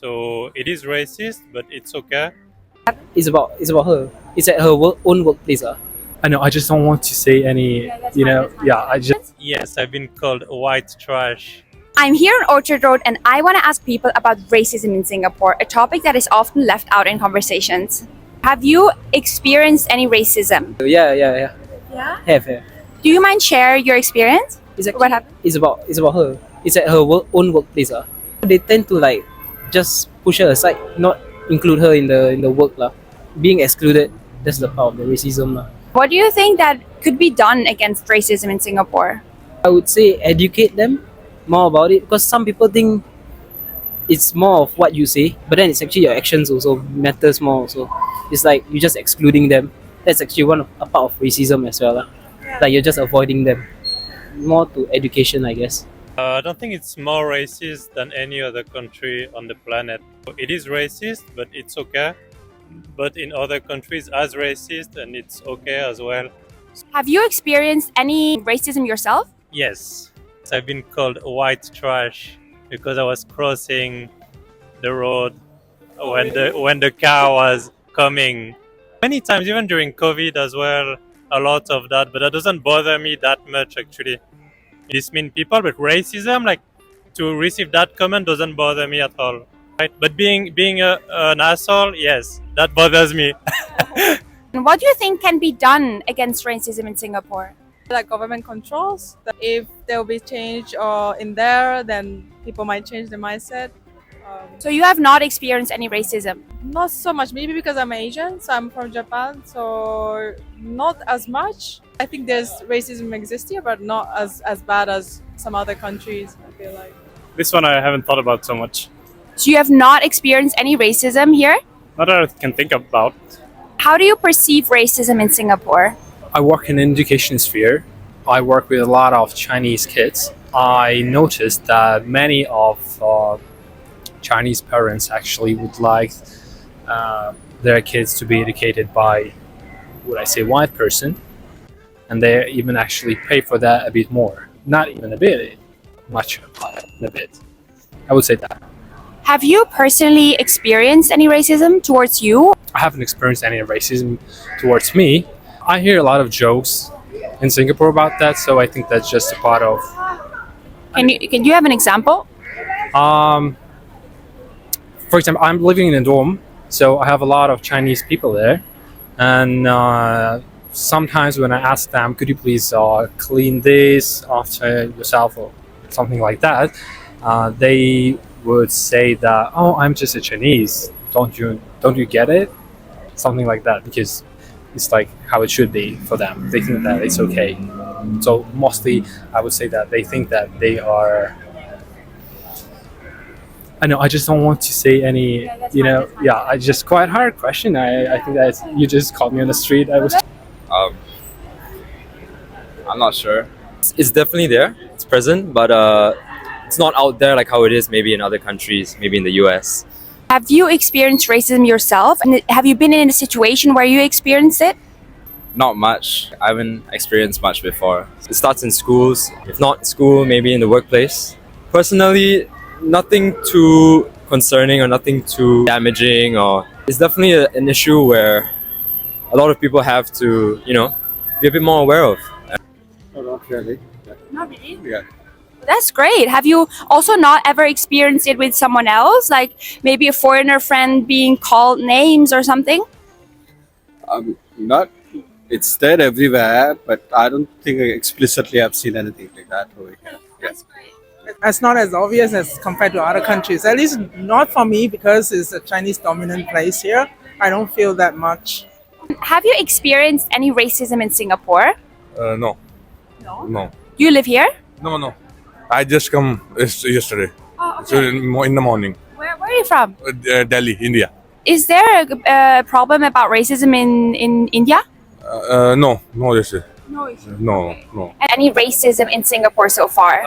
So it is racist, but it's okay. It's about her. It's at her own workplace. I know. I just don't want to say any. I just. Yes, I've been called white trash. I'm here on Orchard Road and I want to ask people about racism in Singapore, a topic that is often left out in conversations. Have you experienced any racism? Yeah. Yeah. Have. Do you mind share your experience? What happened? It's about her. It's at her own workplace. They tend to like just push her aside, not include her in the work Being excluded, that's the part of the racism What do you think that could be done against racism in Singapore? I would say educate them more about it, because some people think it's more of what you say, but then it's actually your actions also matters more. So it's like you're just excluding them. That's actually a part of racism as well. Like you're just avoiding them. More to education, I guess. I don't think it's more racist than any other country on the planet. It is racist, but it's okay. But in other countries, as racist, and it's okay as well. Have you experienced any racism yourself? Yes, I've been called white trash because I was crossing the road when the car was coming. Many times, even during COVID as well, a lot of that. But that doesn't bother me that much actually. This mean people, but racism, like to receive that comment, doesn't bother me at all. Right? But being an asshole, yes, that bothers me. And what do you think can be done against racism in Singapore? Like government controls, that if there will be change or in there, then people might change their mindset. So you have not experienced any racism? Not so much, maybe because I'm Asian, so I'm from Japan, so not as much. I think there's racism exists here, but not as bad as some other countries, I feel like. This one I haven't thought about so much. So you have not experienced any racism here? Not that I can think about. How do you perceive racism in Singapore? I work in the education sphere. I work with a lot of Chinese kids. I noticed that many of Chinese parents actually would like their kids to be educated by, would I say, white person, and they even actually pay for that a bit more. Not even a bit, much a bit. I would say that. Have you personally experienced any racism towards you? I haven't experienced any racism towards me. I hear a lot of jokes in Singapore about that, so I think that's just a part of. Can you have an example? For example, I'm living in a dorm, so I have a lot of Chinese people there, and sometimes when I ask them, could you please clean this after yourself or something like that, they would say that, oh, I'm just a Chinese, don't you get it, something like that, because it's like how it should be for them. They think that it's okay. So mostly I would say that they think that they are. I know. I just don't want to say any. I just quite hard question. I think that you just caught me on the street. I'm not sure. It's definitely there. It's present, but it's not out there like how it is maybe in other countries, maybe in the US. Have you experienced racism yourself? And have you been in a situation where you experienced it? Not much. I haven't experienced much before. It starts in schools. If not school, maybe in the workplace. Personally, nothing too concerning or nothing too damaging, or it's definitely an issue where a lot of people have to, be a bit more aware of. Not really. Not really? Yeah. That's great. Have you also not ever experienced it with someone else? Like maybe a foreigner friend being called names or something? Not. It's there everywhere, but I don't think I explicitly have seen anything like that over here. Yes. It's not as obvious as compared to other countries. At least not for me, because it's a Chinese dominant place here. I don't feel that much. Have you experienced any racism in Singapore? No. No. Do you live here? No. I just come yesterday. Oh, okay. So in the morning. Where are you from? Delhi, India. Is there a problem about racism in India? No, this is. No issue. No. Any racism in Singapore so far?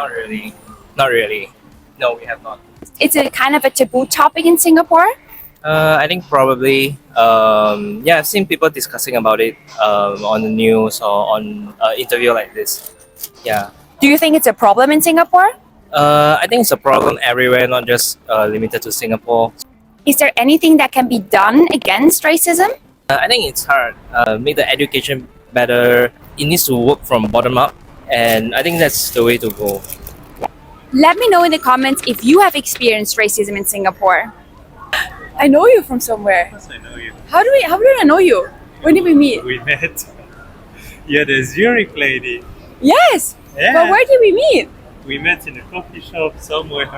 Not really. No, we have not. It's a kind of a taboo topic in Singapore. I think probably. I've seen people discussing about it on the news or on interview like this. Yeah. Do you think it's a problem in Singapore? I think it's a problem everywhere, not just limited to Singapore. Is there anything that can be done against racism? I think it's hard. Make the education better. It needs to work from bottom up, and I think that's the way to go. Let me know in the comments if you have experienced racism in Singapore. I know you from somewhere. Of course I know you. How did I know you? When did we meet? We met. You're the Zurich lady. Yes. Yeah. But where did we meet? We met in a coffee shop somewhere.